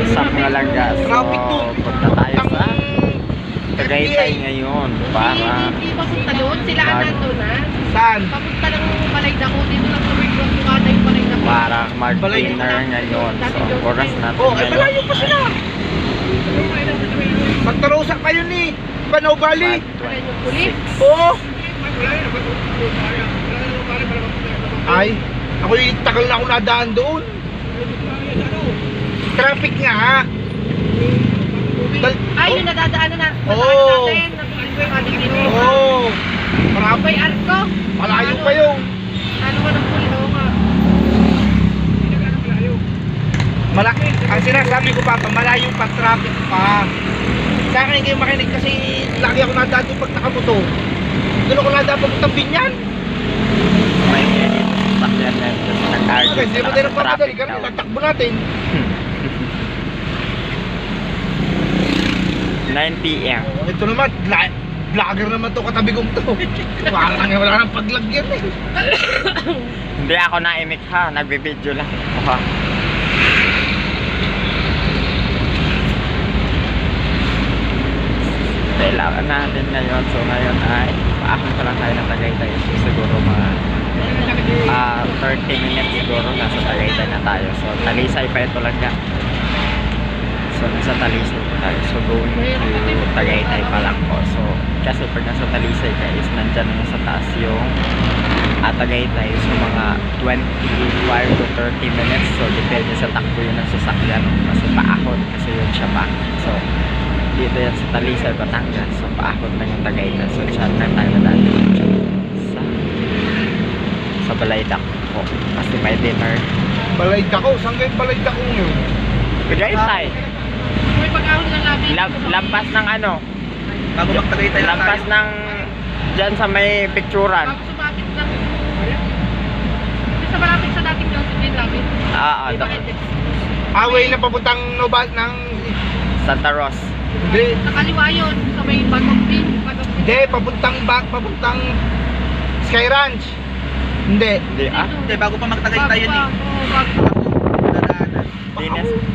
Sa mga langga. So, Traffic doon. punta tayo sa Tagaytay ngayon para Hindi papunta doon, sila nandun na. Saan? Papunta ng Balaydaco, dito lang sa Mercury, Bukada yung Balaydaco. para mag-dinner ngayon. So, oras natin Oh, ay ngayon. malayo pa sila. Santa Rosa kayo ni Panau Valley. Ano yung pulis? Oo. Ay, ako yung tagal na ako nadaan doon. Traffic nga. Ay, yung nadadaanan na. Oo. Natin, natin dito. Oo. Marami. May arko. Malayo pa yung. Ano ka ng pulis? Oo nga. Malaki. Ang sinasabi ko pa, malayo pa, traffic pa. Sa akin hindi makinig kasi lagi ako nadaan doon pag nakamoto. Doon ako nadaan papuntang Binyan. May minute. Sakyan na ito. Nag-argue Okay, hindi mo sila tayo sa nagpapadali traffic kami, daw. tatakbo natin. 9 p.m. Ito naman, vlogger naman to, katabi kong to. Wala nang paglagyan eh. Hindi ako naimik ha. Nagbibideo lang. Mukha. Kailangan natin ngayon. So ngayon ay paakon pa lang tayo ng Tagaytay. So siguro mga 30 minutes siguro nasa Tagaytay na tayo. So Talisay pa ito lang yan. So nasa Talisay pa tayo. So going to Tagaytay pa lang po. So kasi pag nasa Talisay ka is nandyan na sa taas yung Tagaytay. So mga 25 to 30 minutes. So depende sa takbo yun ng sasakyan. Kasi paakon kasi yun siya pa. So dito yan sa Talisay, Batangas. So paakon na yung Tagaytay. So dyan na tayo na dati sa Balaydak po. Kasi may dinner. Balaydaco, saan kayo Balaydaco yun? Tagaytay. May pag-ahon ng labi. Lampas ng ano? Bago magtagaytay na Lampas tayo. ng dyan sa may picturean. Bago sumapit ng... Hindi sa malapit sa dating Josephine labi. Away na papuntang Nobal ng... Santa Rosa. Hindi, Sa kaliwa yun, sa may Bagong Bin. hindi, papuntang Sky Ranch. Hindi. Hindi ah. Hindi, bago pa magtagaytay yun eh.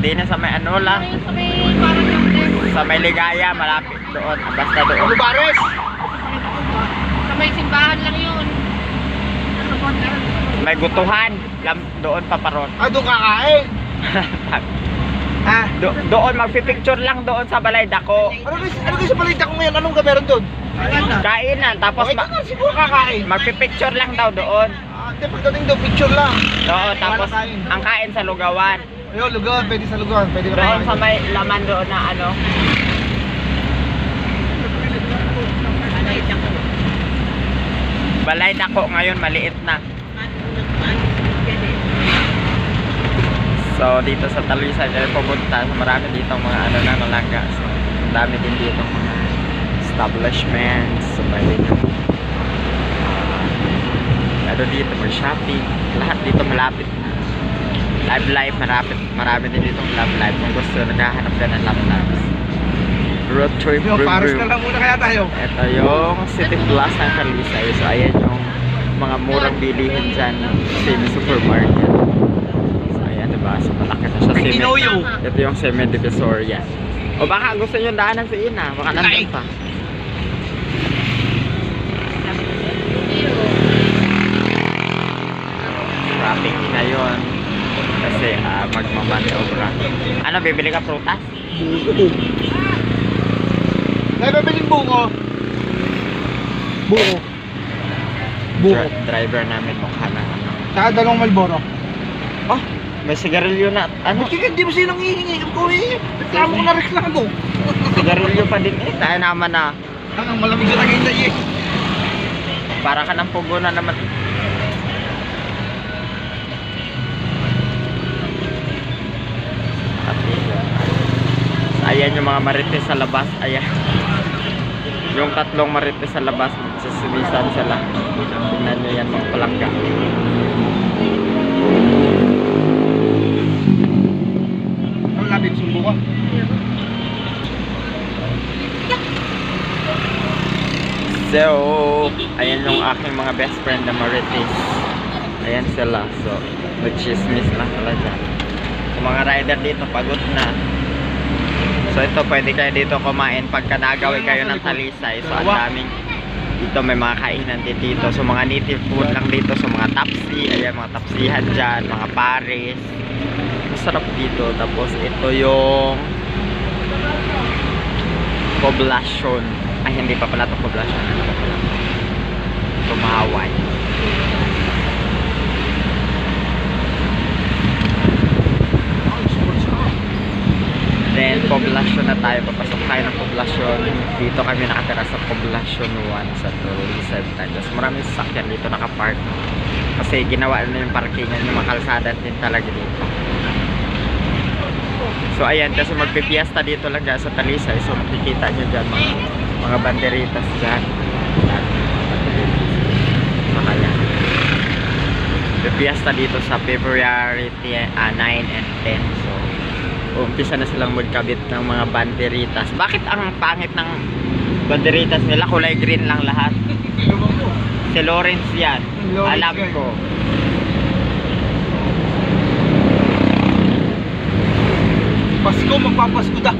Di na sa may ano lang. Sa may parang yung left. Sa may Ligaya, malapit doon. Basta doon. Lubares. Sa may simbahan lang yun. May gutuhan. Doon paparon. Ah, doon kakain. Ha? Doon, magpipicture lang doon sa Balaydaco. Ano kayo sa Balaydaco ngayon? Anong ka meron doon? Kainan. Tapos Okay, doon siguro kakain. magpipicture lang daw doon. Hindi, pagdating doon, picture lang. Doon, tapos ang kain sa Lugawan. Ayun, lugar, pwede sa lugar. Pwede ka Doon sa kakain. may laman doon na ano. Balaydaco ngayon, maliit na. So dito sa Talisay dahil pupunta, marami dito mga ano na nalangga. So dami din dito mga establishments. So pwede nyo ano dito mag shopping. Lahat dito malapit na. Live marami din dito live. Kung gusto naghahanap ka ng live. Road trip Yo, Paris review. na lang muna kaya tayo. Ito yung City Plaza ng Talisay. So ayan yung mga murang bilihin dyan. Same supermarket. Diba? So malaki na siya. Inoyo. Ito yung Semi Divisoria. O baka gusto nyo daanan sa Ina. Baka nandun pa. Traffic ngayon. Kasi magmamaniobra. Ano, bibili ka prutas? Nabibiling bungo. Bungo. Bungo. Driver namin mukha na ano. Saka dalawang Malboro. Oh, may sigarilyo na. Ano? Buti hindi mo silang hihingi. Kung reklamo ko na reklamo. Sigarilyo pa din eh. Tayo naman na. Ang malamig sa Tagaytay eh. Para ka ng pugo na naman. Ayan yung mga marites sa labas. Ayan. Yung tatlong marites sa labas. Sisimisan sila. Tingnan nyo yan mga palangga. Ang labing sumbo ko. So, ayan yung aking mga best friend na marites. Ayan sila. So, nagchismis lang talaga. Yung mga rider dito pagod na. So ito, pwede kayo dito kumain pagka nagawin kayo ng Talisay. So ang daming dito, may mga kainan din dito. So mga native food lang dito. So mga tapsi, ayan mga tapsihan dyan, mga pares. Masarap dito. Tapos ito yung poblasyon. Ay, hindi pa pala ito poblasyon. Ano pa pala? Tumaway. Then, poblasyon na tayo. Papasok tayo ng poblasyon. Dito kami nakatira sa poblasyon 1 sa Tourism. Tapos maraming sasakyan dito nakapark. Kasi ginawa na yung parkingan, yung mga kalsada din talaga dito. So, ayan. Kasi magpipiesta dito lang dyan sa Talisay. So, makikita nyo dyan mga banderitas dyan. Makaya. Pipiesta dito sa February 9 and 10. So, umpisa na silang magkabit ng mga banderitas. Bakit ang pangit ng banderitas nila? Kulay green lang lahat. Si Lawrence yan. Alam ko. Pasko, magpapasko da.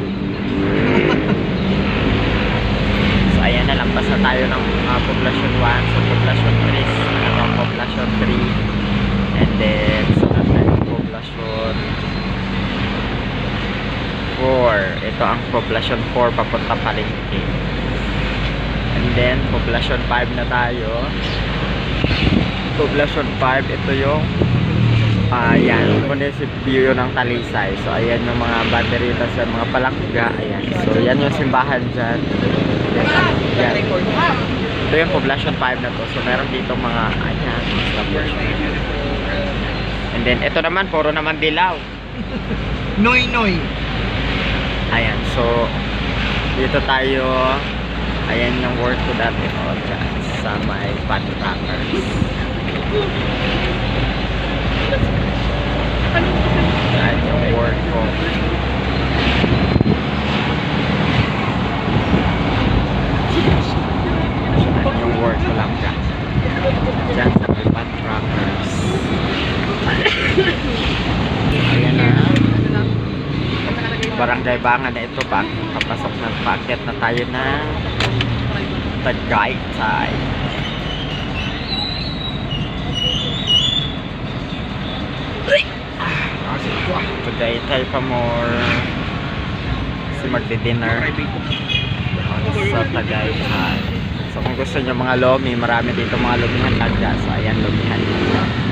So ayan na, lampas na tayo ng Poblasyon 1. So Poblasyon 3. Ito ang Poblasyon 3. And then sa Poblasyon 4. Ito ang Poblasyon 4 papunta Palengke. And then Poblasyon 5 na tayo. Poblasyon 5, ito yung ayan, munisipyo ng Talisay. So ayan yung mga banderitas sa mga palakga. Ayan. So yan yung simbahan dyan. Yan. Ito yung Poblasyon 5 na to. So meron dito mga ayan, and then ito naman, puro naman dilaw. Noy noy. Ayan, so dito tayo. Ayan yung work ko dati dyan sa may Patrackers. Ayan yung work ko. Ayan yung work ko lang dyan. Dyan sa may Patrackers. Ayan na. Barangay Bangan na ito. Papasok na, paakyat na tayo ng Tagaytay. Tagaytay pa more. Kasi magdi-dinner sa Tagaytay. So kung gusto nyo mga lomi, marami dito mga lumihan talaga. So ayan, lumihan dito.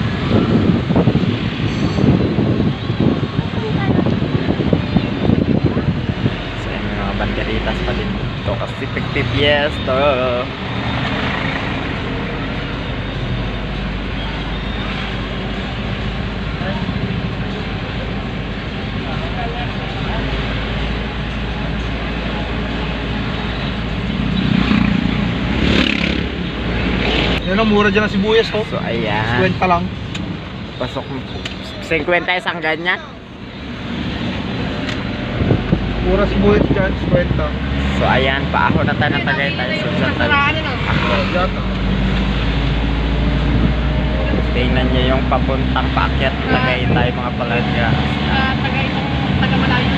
Banderitas pa din dito kasi pagpipiesta. Yan ang mura dyan ang sibuyas, ho. So ayan, 50 lang. pasok 50 isang ganyan. Mura sibuyas dyan, 50. So ayan, paako na tayo ng Tagaytay. So dyan tayo. Tingnan nyo yung papuntang paakyat Tagaytay, mga palagya. Taga-Malayo.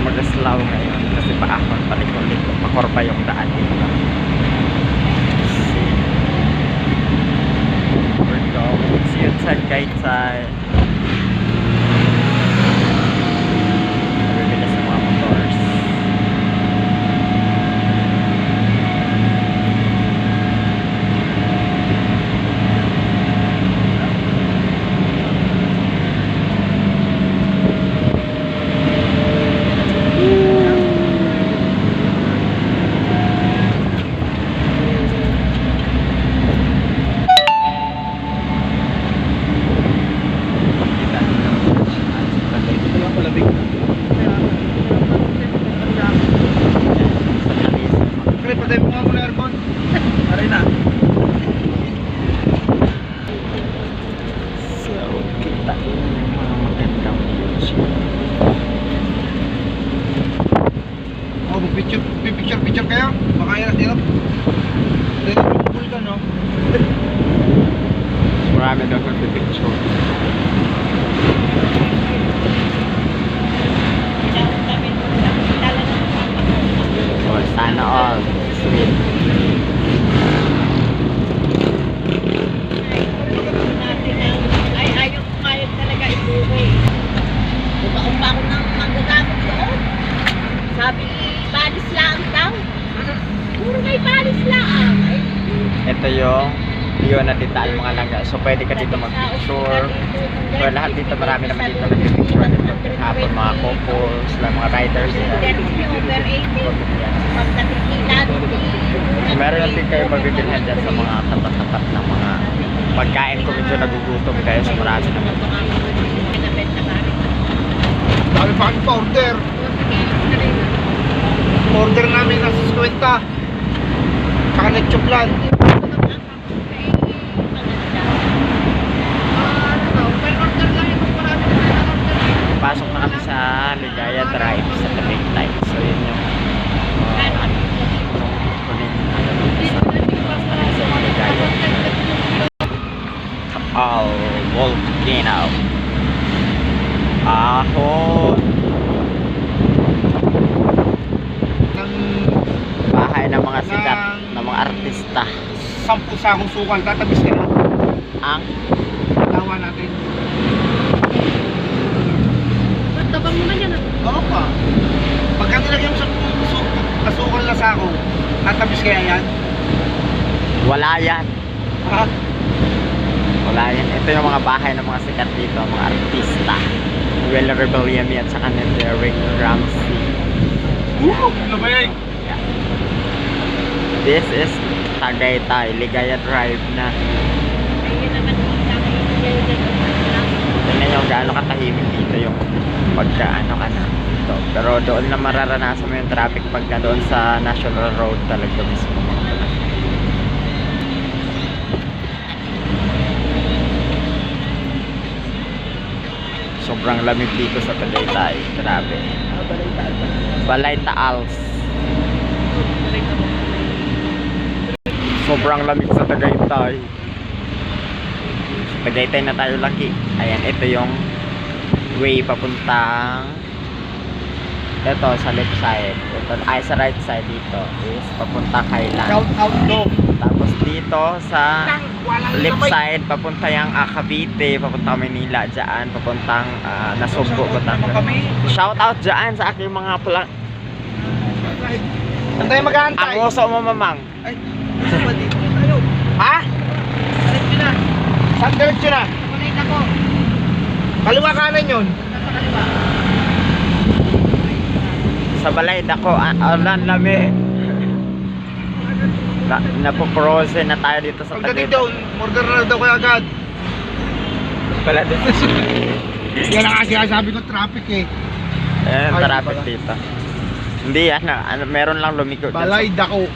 Magaslaw ngayon kasi paakon palikot-likot. Makorpa yung daan dito. We're going to Tagaytay. Bibili sa mga motors. Cool ka, no? Marami daw nagpipicture. Oh, sana all. Sweet. Ay, ayaw kumayag talaga ibuwi. Bumaon pa ako ng manggagamot doon. Sabi, balis lang daw. Puro may balis lang. Ay, Ito yung view na titaan mga langga. So pwede ka dito mag-picture. So lahat dito, marami naman dito nag-picture dito. Hapon mga couples, mga riders. over 80. Pagdating ilan. Meron din kayo mabibilhan dyan sa mga tapat-tapat ng mga pagkain kung medyo nagugutom kayo sa marami naman. Dami pa kami pa-order. Order namin nasa 50. Saka nag-chuplan. Pasok na kami sa Ligaya Drive sa Tagaytay. So yun yung Taal Volcano. Ahon. Ng Bahay ng mga sikat ng mga artista. 10 sakong sukal. Tatabis ka na. Ang Tawa natin. Ba't tabang naman yan? Oo pa. Pagka nilagyan mo sa asukal na sako, tatabis kaya yan? wala yan. Ha? Wala yan. Ito yung mga bahay ng mga sikat dito, mga artista. Will Rebellion at saka ni Derek Ramsey. Labayay! Yeah. This is Tagaytay, Ligaya Drive na. Ayun naman Tingnan nyo gaano katahimik dito yung pagkaano ka na dito. Pero doon na mararanasan mo yung traffic pagka doon sa National Road talaga mismo. Sobrang lamig dito sa Tagaytay. Grabe. Balay Taals. Sobrang lamig sa Tagaytay. Tagaytay na tayo laki. Ayan, ito yung way papuntang ito sa left side. Ito ay sa right side dito is papunta Kailan. Shout out no! Tapos dito sa Walang left lamay. side papunta yung Cavite, papunta Manila diyan, papuntang Nasugbo, Batangas. Shout out diyan sa aking mga Saan tayo mag-aantay? ang uso mo mamang. Ay, saan dito tayo? Ha? Diretso na. Saan diretso na? Kunin ako. Kaliwa kanan yun. Nasa kaliwa. Sa balay dako alan lami. Napoprose na tayo dito sa Pagdating Tagaytay. doon, order na daw kayo agad. Pala dito. Yan ang kasi sabi ko traffic eh. Ayan, Ay, traffic pala. dito. Hindi, meron lang lumiko dyan sa Balay dako.